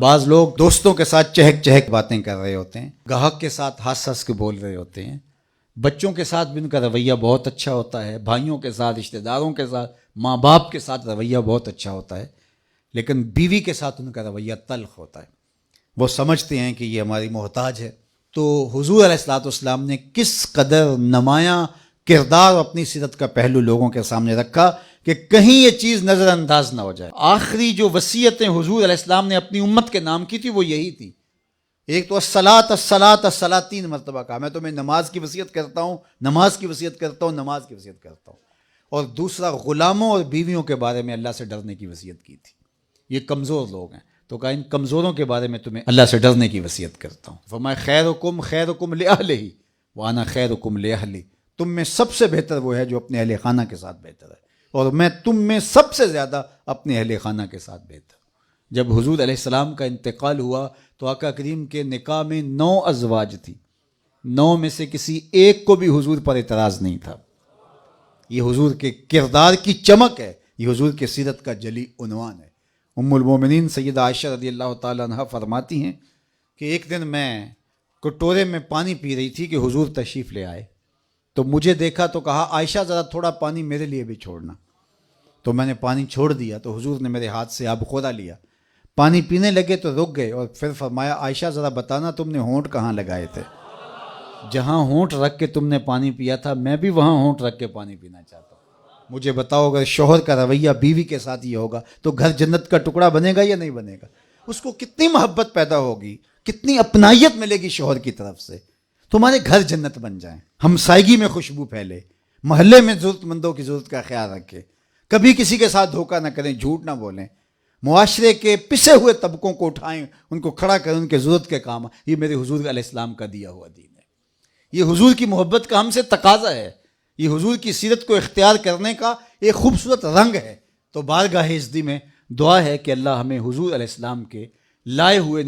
بعض لوگ دوستوں کے ساتھ چہک چہک باتیں کر رہے ہوتے ہیں، گاہک کے ساتھ ہنس ہنس کے بول رہے ہوتے ہیں، بچوں کے ساتھ بھی ان کا رویہ بہت اچھا ہوتا ہے، بھائیوں کے ساتھ، رشتہ داروں کے ساتھ، ماں باپ کے ساتھ رویہ بہت اچھا ہوتا ہے، لیکن بیوی کے ساتھ ان کا رویہ تلخ ہوتا ہے۔ وہ سمجھتے ہیں کہ یہ ہماری محتاج ہے۔ تو حضور علیہ الصلوۃ والسلام نے کس قدر نمایاں کردار اور اپنی سیرت کا پہلو لوگوں کے سامنے رکھا کہ کہیں یہ چیز نظر انداز نہ ہو جائے۔ آخری جو وصیتیں حضور علیہ السلام نے اپنی امت کے نام کی تھی وہ یہی تھی۔ ایک تو الصلاۃ الصلاۃ الصلاۃ 3 مرتبہ کہا، میں تمہیں نماز کی وصیت کرتا ہوں، نماز کی وصیت کرتا ہوں، نماز کی وصیت کرتا ہوں۔ اور دوسرا غلاموں اور بیویوں کے بارے میں اللہ سے ڈرنے کی وصیت کی تھی۔ یہ کمزور لوگ ہیں، تو کہا ان کمزوروں کے بارے میں تمہیں اللہ سے ڈرنے کی وصیت کرتا ہوں۔ فرمایا خیرکم خیرکم لأہلہ وانا خیرکم لأہلی، تم میں سب سے بہتر وہ ہے جو اپنے اہل خانہ کے ساتھ بہتر ہے، اور میں تم میں سب سے زیادہ اپنے اہل خانہ کے ساتھ بہتر ہوں۔ جب حضور علیہ السلام کا انتقال ہوا تو آقا کریم کے نکاح میں 9 ازواج تھی، 9 میں سے کسی ایک کو بھی حضور پر اعتراض نہیں تھا۔ یہ حضور کے کردار کی چمک ہے، یہ حضور کے سیرت کا جلی عنوان ہے۔ ام المومنین سیدہ عائشہ رضی اللہ تعالیٰ عنہ فرماتی ہیں کہ ایک دن میں کٹورے میں پانی پی رہی تھی کہ حضور تشریف لے آئے، تو مجھے دیکھا تو کہا عائشہ ذرا تھوڑا پانی میرے لیے بھی چھوڑنا، تو میں نے پانی چھوڑ دیا، تو حضور نے میرے ہاتھ سے آب خورا لیا، پانی پینے لگے تو رک گئے، اور پھر فرمایا عائشہ ذرا بتانا تم نے ہونٹ کہاں لگائے تھے؟ جہاں ہونٹ رکھ کے تم نے پانی پیا تھا میں بھی وہاں ہونٹ رکھ کے پانی پینا چاہتا ہوں۔ مجھے بتاؤ اگر شوہر کا رویہ بیوی کے ساتھ یہ ہوگا تو گھر جنت کا ٹکڑا بنے گا یا نہیں بنے گا؟ اس کو کتنی محبت پیدا ہوگی، کتنی اپنائیت ملے گی شوہر کی طرف سے، تمہارے گھر جنت بن جائیں، ہمسائیگی میں خوشبو پھیلے، محلے میں ضرورت مندوں کی ضرورت کا خیال رکھے، کبھی کسی کے ساتھ دھوکہ نہ کریں، جھوٹ نہ بولیں، معاشرے کے پسے ہوئے طبقوں کو اٹھائیں، ان کو کھڑا کریں، ان کے ضرورت کے کام۔ یہ میرے حضور علیہ السلام کا دیا ہوا دین ہے، یہ حضور کی محبت کا ہم سے تقاضا ہے، یہ حضور کی سیرت کو اختیار کرنے کا ایک خوبصورت رنگ ہے۔ تو بارگاہ عزتی میں دعا ہے کہ اللہ ہمیں حضور علیہ السلام کے لائے ہوئے